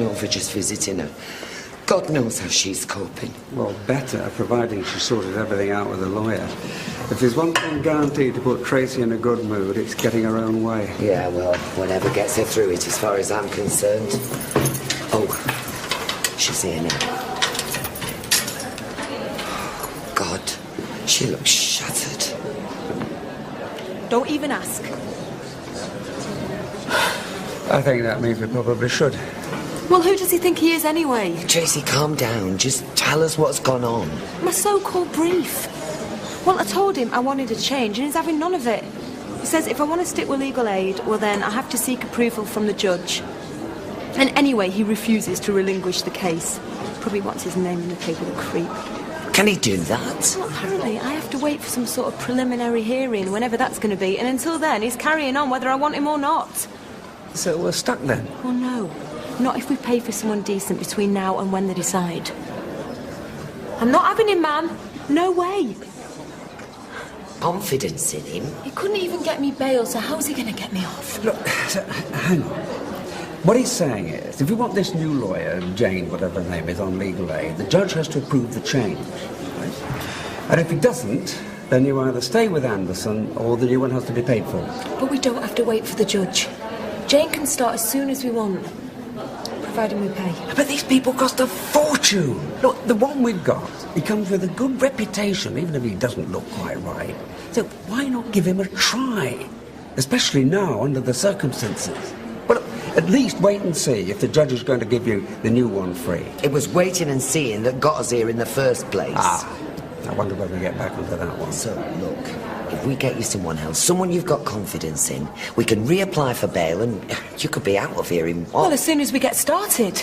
popping over just visiting her. God knows how she's coping. Well, better, providing she sorted everything out with a lawyer. If there's one thing guaranteed to put Tracy in a good mood, it's getting her own way. Yeah, well, whatever gets her through it, as far as I'm concerned. Oh, she's here now. Oh, God, she looks shattered. Don't even ask. I think that means we probably should. Well, who does he think he is anyway? Tracy, calm down. Just tell us what's gone on. My so-called brief. Well, I told him I wanted a change, and he's having none of it. He says if I want to stick with legal aid, well then I have to seek approval from the judge. And anyway, he refuses to relinquish the case. Probably wants his name in the paper, the creep. Can he do that? Well, apparently I have to wait for some sort of preliminary hearing, whenever that's going to be, and until then he's carrying on whether I want him or not. So we're stuck then? Well, no. Not if we pay for someone decent between now and when they decide. I'm not having him, man. No way. Confidence in him? He couldn't even get me bail, so how's he going to get me off? Look, hang on. What he's saying is, if we want this new lawyer, Jane, whatever her name is, on legal aid, the judge has to approve the change. Right? And if he doesn't, then you either stay with Anderson or the new one has to be paid for. But we don't have to wait for the judge. Jane can start as soon as we want, providing we pay. But these people cost a fortune. Look, the one we've got, he comes with a good reputation, even if he doesn't look quite right. So why not give him a try? Especially now, under the circumstances. Well, at least wait and see if the judge is going to give you the new one free. It was waiting and seeing that got us here in the first place. I wonder whether we get back onto that one. So, look, if we get you someone else, someone you've got confidence in, we can reapply for bail and you could be out of here in what? Well, as soon as we get started.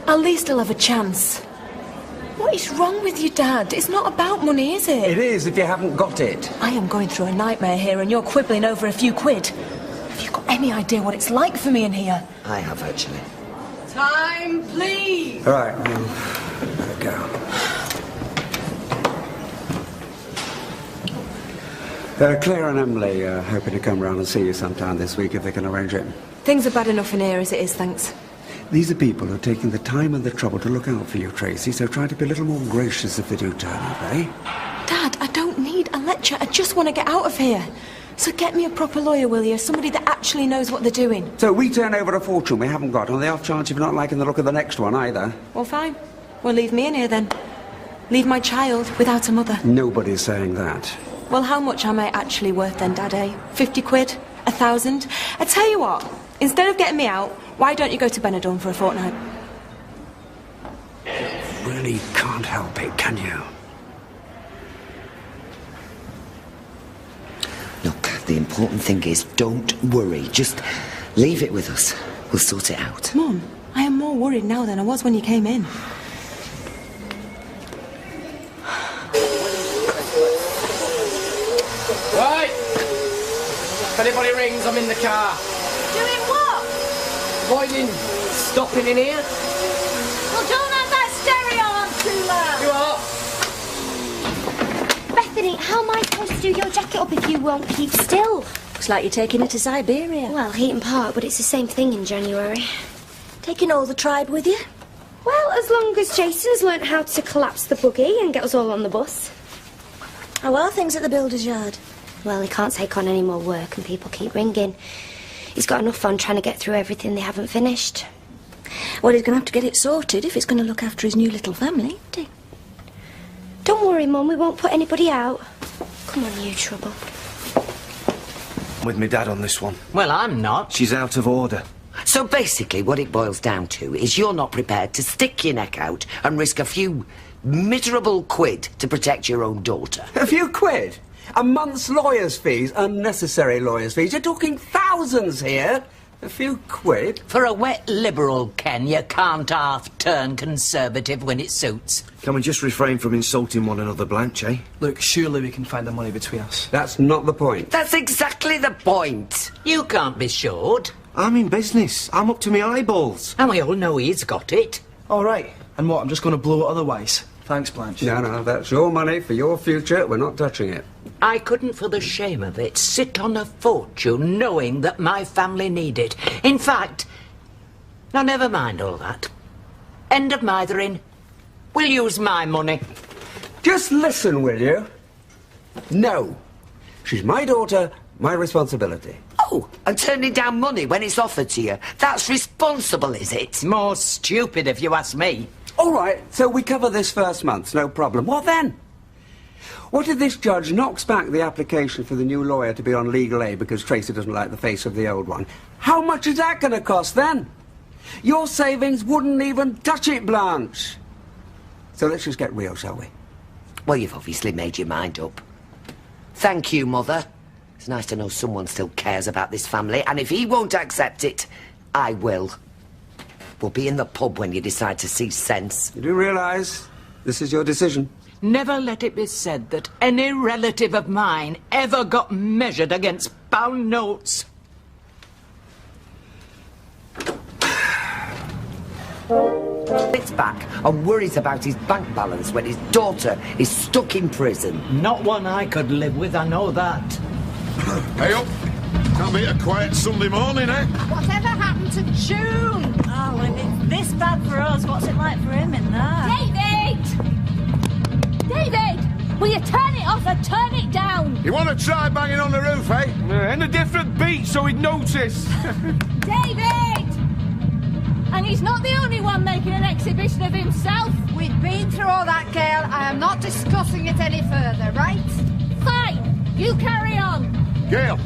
At least I'll have a chance. What is wrong with you, Dad? It's not about money, is it? It is, if you haven't got it. I am going through a nightmare here and you're quibbling over a few quid. Have you got any idea what it's like for me in here? I have, actually. Time, please! All right, let go. Claire and Emily are hoping to come round and see you sometime this week if they can arrange it. Things are bad enough in here as it is, thanks. These are people who are taking the time and the trouble to look out for you, Tracy, so try to be a little more gracious if they do turn up, eh? Dad, I don't need a lecture. I just want to get out of here. So get me a proper lawyer, will you? Somebody that actually knows what they're doing. So we turn over a fortune we haven't got, on the off chance you're not liking the look of the next one either. Well, fine. Well, leave me in here then. Leave my child without a mother. Nobody's saying that. Well, how much am I actually worth then, Dad, eh? 50 quid? 1,000? I tell you what, instead of getting me out, why don't you go to Benidorm for a fortnight? You really can't help it, can you? Look, the important thing is don't worry. Just leave it with us. We'll sort it out. Mum, I am more worried now than I was when you came in. Right! If anybody rings, I'm in the car. Doing what? Avoiding stopping in here. Well, don't have that stereo on too loud. You are? Bethany, how am I supposed to do your jacket up if you won't keep still? Looks like you're taking her to Siberia. Well, Heaton Park, but it's the same thing in January. Taking all the tribe with you? Well, as long as Jason's learnt how to collapse the buggy and get us all on the bus. How are things at the builder's yard? Well, he can't take on any more work and people keep ringing. He's got enough on trying to get through everything they haven't finished. Well, he's going to have to get it sorted if he's going to look after his new little family, isn't he? Don't worry, Mum, we won't put anybody out. Come on, you trouble. I'm with my dad on this one. Well, I'm not. She's out of order. So basically, what it boils down to is you're not prepared to stick your neck out and risk a few miserable quid to protect your own daughter. A few quid? A month's lawyer's fees, unnecessary lawyer's fees. You're talking thousands here. A few quid? For a wet liberal, Ken, you can't half turn conservative when it suits. Can we just refrain from insulting one another, Blanche, eh? Look, surely we can find the money between us. That's not the point. That's exactly the point. You can't be short. I'm in business. I'm up to my eyeballs. And we all know he's got it. All right. And what, I'm just going to blow it otherwise? Thanks, Blanche. No, that's your money for your future. We're not touching it. I couldn't, for the shame of it, sit on a fortune knowing that my family need it. In fact, Now, never mind all that. End of mithering. We'll use my money. Just listen, will you? No. She's my daughter, my responsibility. Oh, and turning down money when it's offered to you. That's responsible, is it? More stupid, if you ask me. All right, so we cover this first month, no problem. What then? What if this judge knocks back the application for the new lawyer to be on legal aid because Tracy doesn't like the face of the old one? How much is that going to cost then? Your savings wouldn't even touch it, Blanche. So let's just get real, shall we? Well, you've obviously made your mind up. Thank you, Mother. It's nice to know someone still cares about this family, and if he won't accept it, I will. We'll be in the pub when you decide to see sense. You do realise this is your decision? Never let it be said that any relative of mine ever got measured against pound notes. It's back and worries about his bank balance when his daughter is stuck in prison. Not one I could live with, I know that. Hey up! Can't be a quiet Sunday morning, eh? Whatever happened to June? Oh, when it's this bad for us, what's it like for him in there? David! Will you turn it off or turn it down? You want to try banging on the roof, eh? And a different beat so he'd notice. David! And he's not the only one making an exhibition of himself. We've been through all that, Gail. I am not discussing it any further, right? Fine. You carry on. Gail!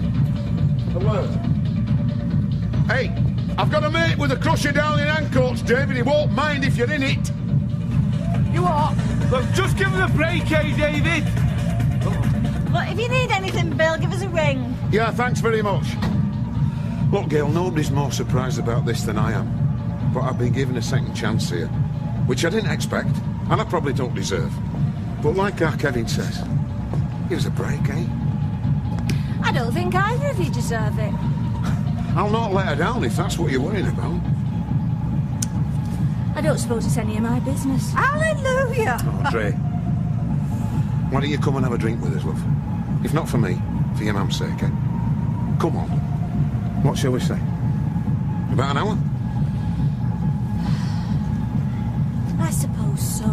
A word. Hey, I've got a mate with a crusher down in Ancoats, David. He won't mind if you're in it. You are? Look, just give him a break, eh, David? Look, if you need anything, Bill, give us a ring. Yeah, thanks very much. Look, Gail, nobody's more surprised about this than I am. But I've been given a second chance here, which I didn't expect, and I probably don't deserve. But like our Kevin says, give us a break, eh? I don't think either of you deserve it. I'll not let her down if that's what you're worrying about. I don't suppose it's any of my business. Hallelujah! Oh, Dre, why don't you come and have a drink with us, love? If not for me, for your mum's sake, eh? Come on. What shall we say? About an hour? I suppose so.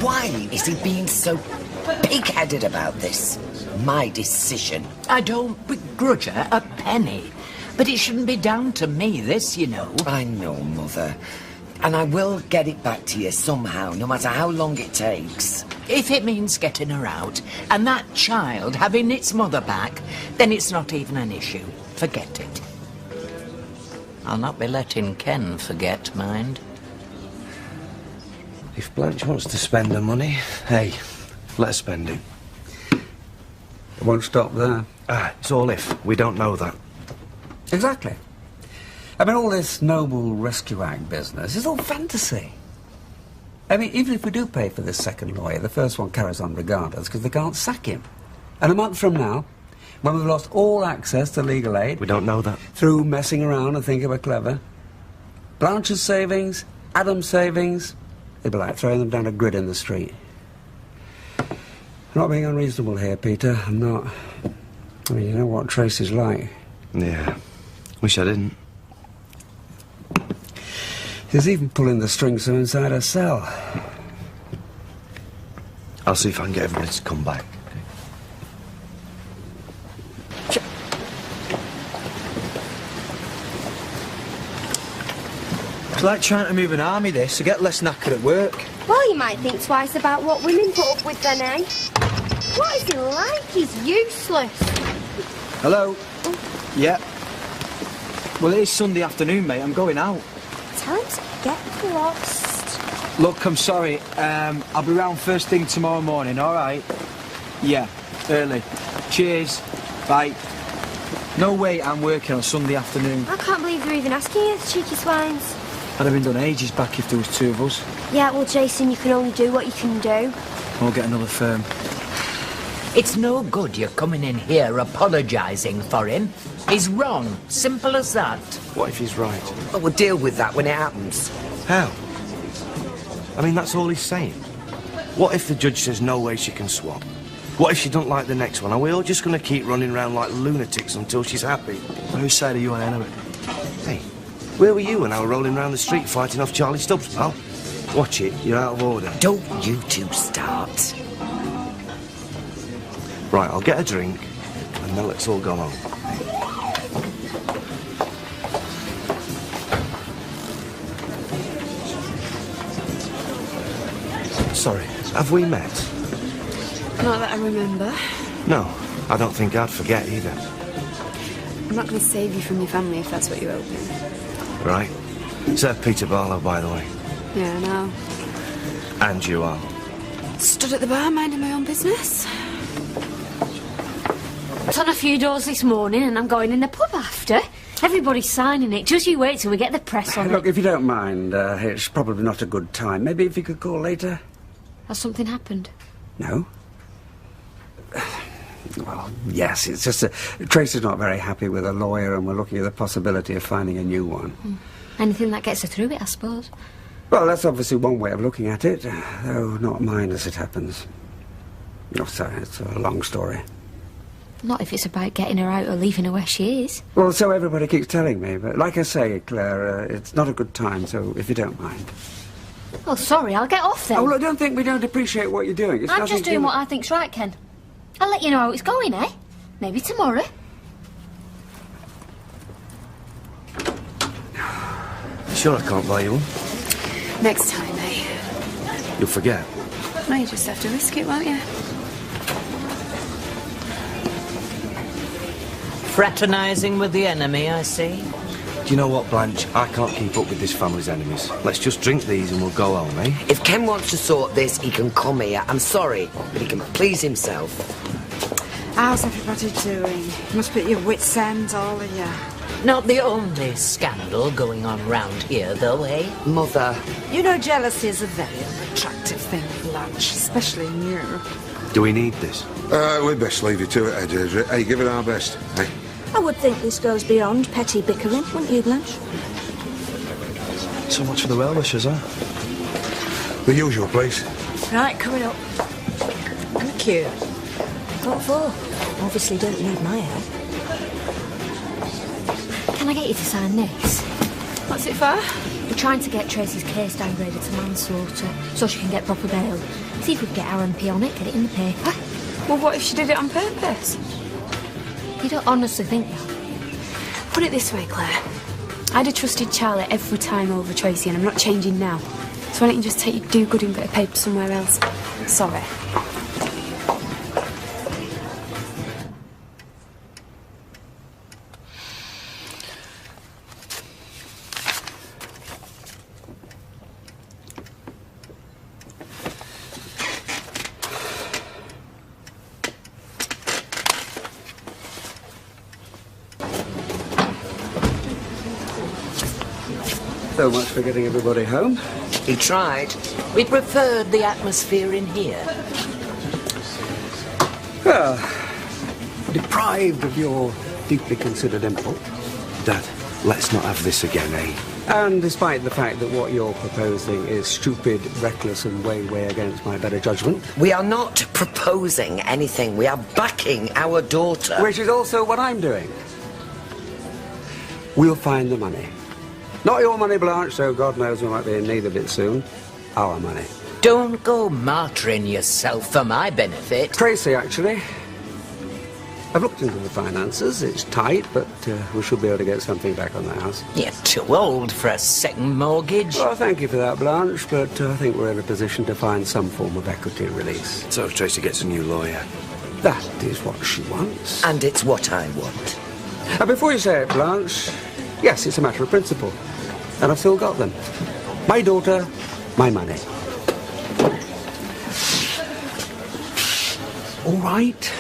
Why is he being so pig-headed about this? My decision. I don't begrudge her a penny. But it shouldn't be down to me, this, you know. I know, Mother. And I will get it back to you somehow, no matter how long it takes. If it means getting her out, and that child having its mother back, then it's not even an issue. Forget it. I'll not be letting Ken forget, mind. If Blanche wants to spend her money, hey, let her spend it. It won't stop there. It's all if. We don't know that. Exactly. I mean, all this Noble Rescue Act business is all fantasy. I mean, even if we do pay for this second lawyer, the first one carries on regardless, because they can't sack him. And a month from now, when we've lost all access to legal aid... We don't know that. ...through messing around and thinking we're clever, Blanche's savings, Adam's savings, it'd be like throwing them down a grid in the street. I'm not being unreasonable here, Peter. I'm not. I mean, you know what Tracy's like. Yeah. Wish I didn't. He's even pulling the strings from inside her cell. I'll see if I can get everybody to come back. It's like trying to move an army, this, so get less knackered at work. Well, you might think twice about what women put up with then, eh? What is he like? He's useless. Hello? Yeah. Well, it is Sunday afternoon, mate. I'm going out. Tell him to get lost. Look, I'm sorry. I'll be round first thing tomorrow morning, all right? Yeah, early. Cheers. Bye. No way I'm working on Sunday afternoon. I can't believe they're even asking you, the cheeky swines. I'd have been done ages back if there was two of us. Yeah, well, Jason, you can only do what you can do. Or get another firm. It's no good you coming in here apologising for him. He's wrong. Simple as that. What if he's right? Well, we'll deal with that when it happens. How? I mean, that's all he's saying. What if the judge says no way she can swap? What if she don't like the next one? Are we all just going to keep running around like lunatics until she's happy? Whose side are you on, anyway? Hey, Where were you when I was rolling around the street fighting off Charlie Stubbs, pal? Watch it, you're out of order. Don't you two start. Right, I'll get a drink, and then let's all go home. Sorry, have we met? Not that I remember. No, I don't think I'd forget either. I'm not going to save you from your family if that's what you're hoping. Right. Sir Peter Barlow, by the way. Yeah, I know. And you are. Stood at the bar minding my own business. It's on a few doors this morning and I'm going in the pub after. Everybody's signing it. Just you wait till we get the press on Look, it. if you don't mind, it's probably not a good time. Maybe if you could call later? Has something happened? No? Well, yes, it's just that Tracy's not very happy with a lawyer and we're looking at the possibility of finding a new one. Anything that gets her through it, I suppose. Well, that's obviously one way of looking at it, though not mine as it happens. Oh, sorry, it's a long story. Not if it's about getting her out or leaving her where she is. Well, so everybody keeps telling me, but like I say, Claire, it's not a good time, so if you don't mind. Oh, sorry, I'll get off then. Oh, look, don't think we don't appreciate what you're doing. It's I'm nothing just to doing do what I think's right, Ken. I'll let you know how it's going, eh? Maybe tomorrow. Sure I can't buy you one? Next time, eh? You'll forget. No, you just have to risk it, won't you? Fraternising with the enemy, I see. Do you know what, Blanche? I can't keep up with this family's enemies. Let's just drink these and we'll go home, eh? If Ken wants to sort this, he can come here. I'm sorry, but he can please himself. How's everybody doing? Must be at your wits' end, all of you. Not the only scandal going on round here, though, eh? Mother. You know jealousy is a very unattractive thing, Blanche, especially in you. Do we need this? We'd best leave it to it, Deirdre. Hey, give it our best, eh? I would think this goes beyond petty bickering, wouldn't you, Blanche? So much for the well-wishers, huh? The usual place. Right, coming up. Thank you. What for? Obviously don't need my help. Can I get you to sign this? What's it for? We're trying to get Tracy's case downgraded to manslaughter so she can get proper bail. See if we can get our MP on it, get it in the paper. Well, what if she did it on purpose? You don't honestly think that? Put it this way, Claire. I'd have trusted Charlie every time over Tracy, and I'm not changing now. So why don't you just take your do-gooding bit of paper somewhere else? Sorry. So much for getting everybody home. He tried. We preferred the atmosphere in here. Well, deprived of your deeply considered input. Dad, let's not have this again, eh? And despite the fact that what you're proposing is stupid, reckless, and way against my better judgment. We are not proposing anything. We are backing our daughter. Which is also what I'm doing. We'll find the money. Not your money, Blanche, so God knows we might be in need of it soon. Our money. Don't go martyring yourself for my benefit. Tracy, actually. I've looked into the finances. It's tight, but we should be able to get something back on the house. You're too old for a second mortgage. Well, thank you for that, Blanche, but I think we're in a position to find some form of equity release. So if Tracy gets a new lawyer. That is what she wants. And it's what I want. Before you say it, Blanche, yes, it's a matter of principle. And I've still got them. My daughter, my money. All right.